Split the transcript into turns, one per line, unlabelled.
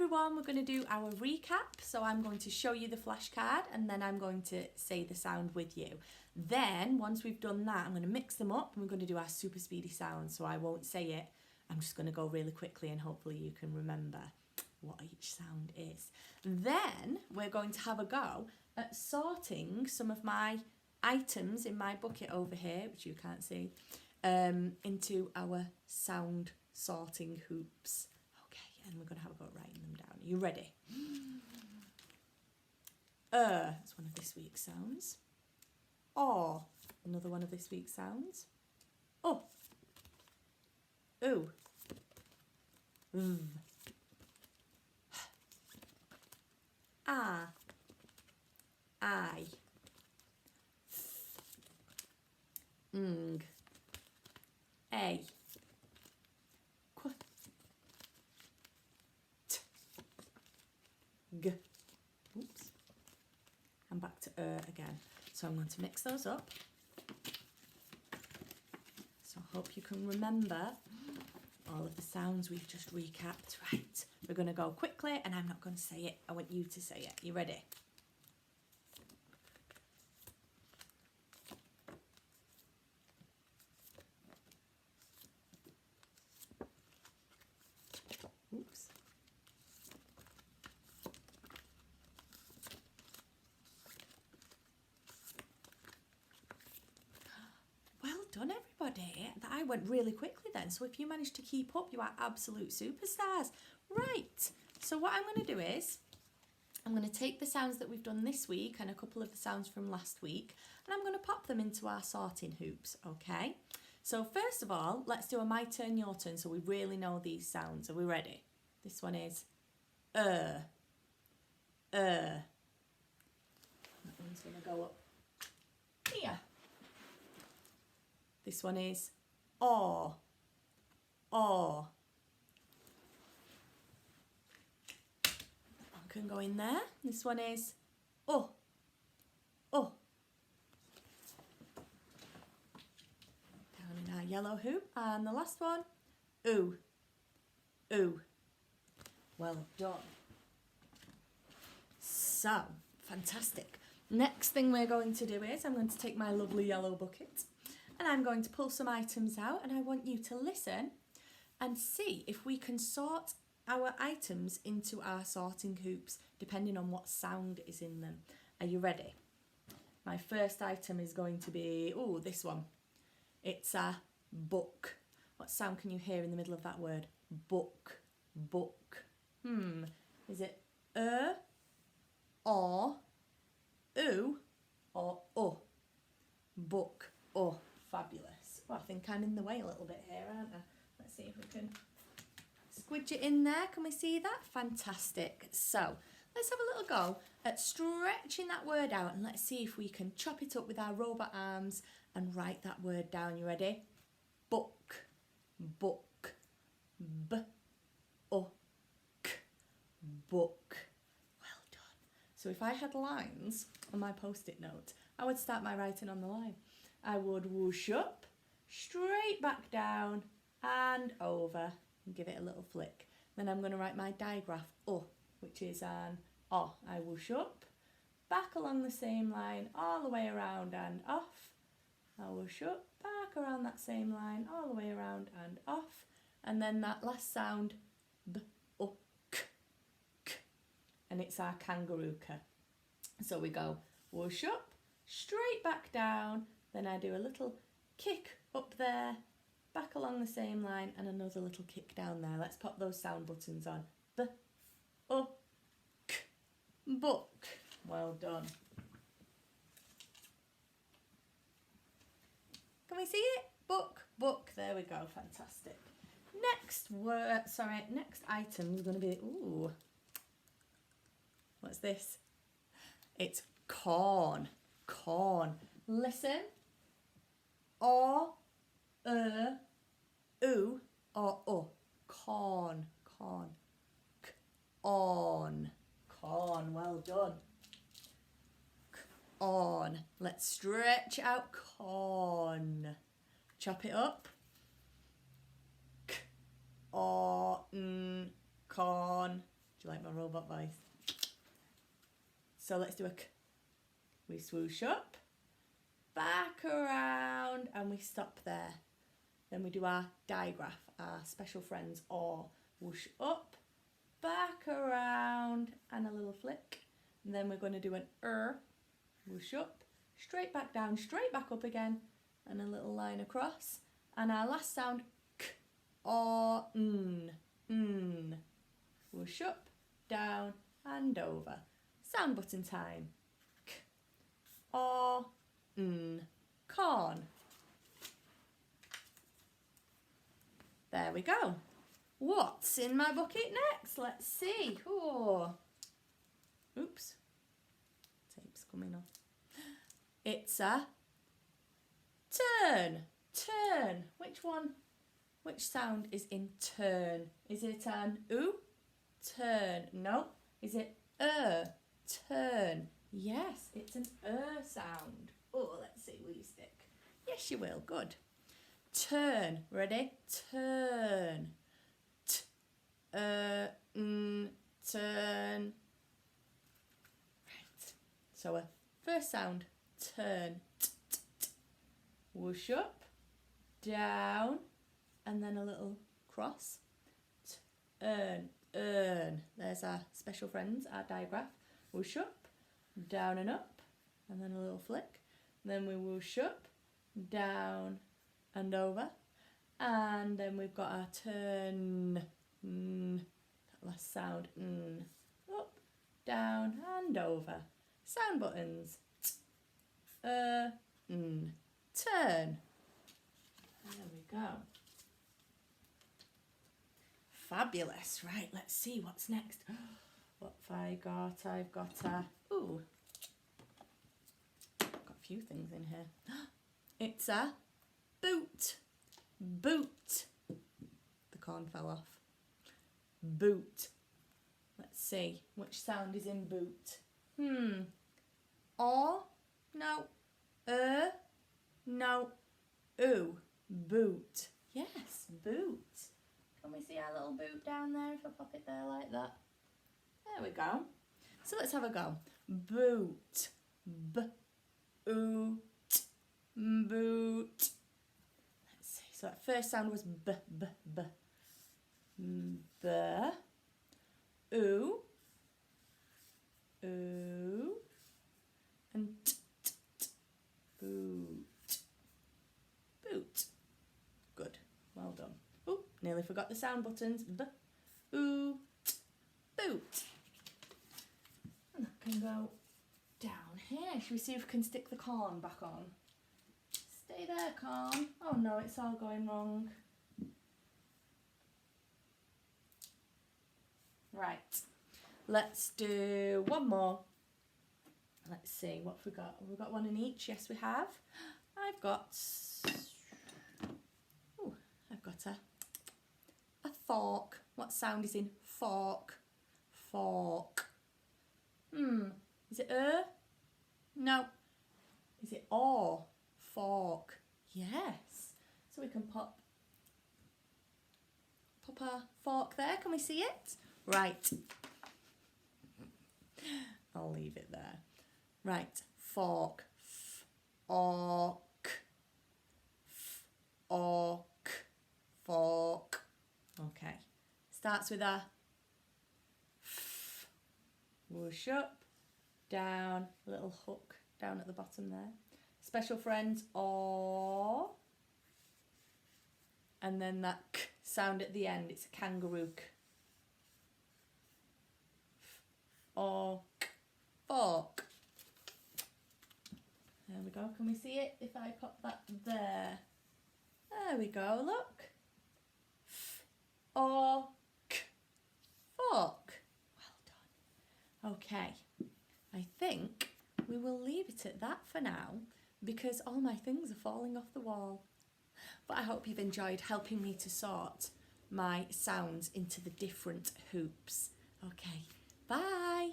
everyone, we're going to do our recap. So I'm going to show you the flashcard and then I'm going to say the sound with you. Then once we've done that, I'm going to mix them up and we're going to do our super speedy sounds. So I won't say it, I'm just going to go really quickly and hopefully you can remember what each sound is. Then we're going to have a go at sorting some of my items in my bucket over here, which you can't see, into our sound sorting hoops. Okay, and we're going to have a go at writing them down. Are you ready? That's one of this week's sounds. Or, another one of this week's sounds. Oh. Ooh. V. Ah. I. Ng. A. Qu. T. G. Oops. And back to again. So I'm going to mix those up. So I hope you can remember all of the sounds we've just recapped. Right, we're going to go quickly and I'm not going to say it. I want you to say it. You ready? Oops. Well done, everybody. I went really quickly then. So if you managed to keep up, you are absolute superstars. Right. So what I'm going to do is I'm going to take the sounds that we've done this week and a couple of the sounds from last week and I'm going to pop them into our sorting hoops, okay? So first of all, let's do a my turn, your turn so we really know these sounds. Are we ready? This one is That one's going to go up here. This one is aw. That one can go in there. This one is oh. Down in our yellow hoop. And the last one, ooh. Well done. So, fantastic. Next thing we're going to do is I'm going to take my lovely yellow bucket and I'm going to pull some items out and I want you to listen and see if we can sort our items into our sorting hoops depending on what sound is in them. Are you ready? My first item is going to be, this one. It's a book. What sound can you hear in the middle of that word? Book. Is it or, ooh, or book. Oh, fabulous. Well, I think I'm in the way a little bit here, aren't I? Let's see if we can squidge it in there. Can we see that? Fantastic. So, let's have a little go at stretching that word out and let's see if we can chop it up with our robot arms and write that word down. You ready? Book. Book. Well done. So if I had lines on my post-it note, I would start my writing on the line. I would whoosh up, straight back down and over and give it a little flick. Then I'm going to write my digraph, which is an I whoosh up, back along the same line, all the way around and off. I whoosh up, back around that same line, all the way around and off. And then that last sound, b, o, k, k. And it's our kangaroo ka. So we go whoosh up, straight back down, then I do a little kick up there, back along the same line and another little kick down there. Let's pop those sound buttons on. B, o, k, book. Well done. Can we see it? Book. There we go. Fantastic. Next item is going to be, what's this? It's corn. Listen. Or, ooh, or corn. Corn. Well done. On. Let's stretch out corn. Chop it up. Corn. Do you like my robot voice? So let's do a k. We swoosh up, back around, and we stop there. Then we do our digraph, our special friends, or whoosh up, back around, and a little flick. And then we're going to do an whoosh up, straight back down, straight back up again, and a little line across. And our last sound, k, or whoosh up, down, and over. Sound button time. K, or, corn. There we go. What's in my bucket next? Let's see. Oh. Oops. Tape's coming off. It's a turn. Turn. Which one? Which sound is in turn? Is it an oo? Turn. No. Is it turn? Yes, it's an sound. Oh, let's see. Will you stick? Yes, you will. Good. Turn. Ready? Turn. Turn. Right. So a first sound. Turn. Whoosh up, down, and then a little cross. Turn. There's our special friends, our digraph. Whoosh up, down and up, and then a little flick. Then we whoosh up, down and over, and then we've got our turn. That last sound. Up, down and over. Sound buttons. Turn. There we go. Fabulous. Right, let's see what's next. What have I got? I've got a... Ooh. Got a few things in here. It's a boot. Boot. The corn fell off. Boot. Let's see. Which sound is in boot? Or? No. No. Ooh. Boot. Yes, boot. Can we see our little boot down there if I pop it there like that? There we go. So let's have a go. Boot. B-oot. Boot. Let's see. So that first sound was b, b, b. B. Ooh. Ooh. And t, t, t. Boot. Boot. Good. Well done. Ooh, nearly forgot the sound buttons. B, ooh, t, boot. And that can go down here. Should we see if we can stick the corn back on? Stay there, corn. Oh no, it's all going wrong. Right. Let's do one more. Let's see, what have we got? Have we got one in each? Yes, we have. I've got a fork. What sound is in fork? Fork. Is it No. Is it or? Fork. Yes. So we can pop a fork there. Can we see it? Right. I'll leave it there. Right. Fork. Fork. Fork. Fork. Okay. Starts with a f. Whoosh up, down, little hook down at the bottom there. Special friends, or. And then that k sound at the end, it's a kangaroo k. Fork. Fork. There we go. Can we see it if I pop that there? There we go, look. Fork. Fork. Well done. Okay, I think we will leave it at that for now because all my things are falling off the wall. But I hope you've enjoyed helping me to sort my sounds into the different hoops. Okay, bye.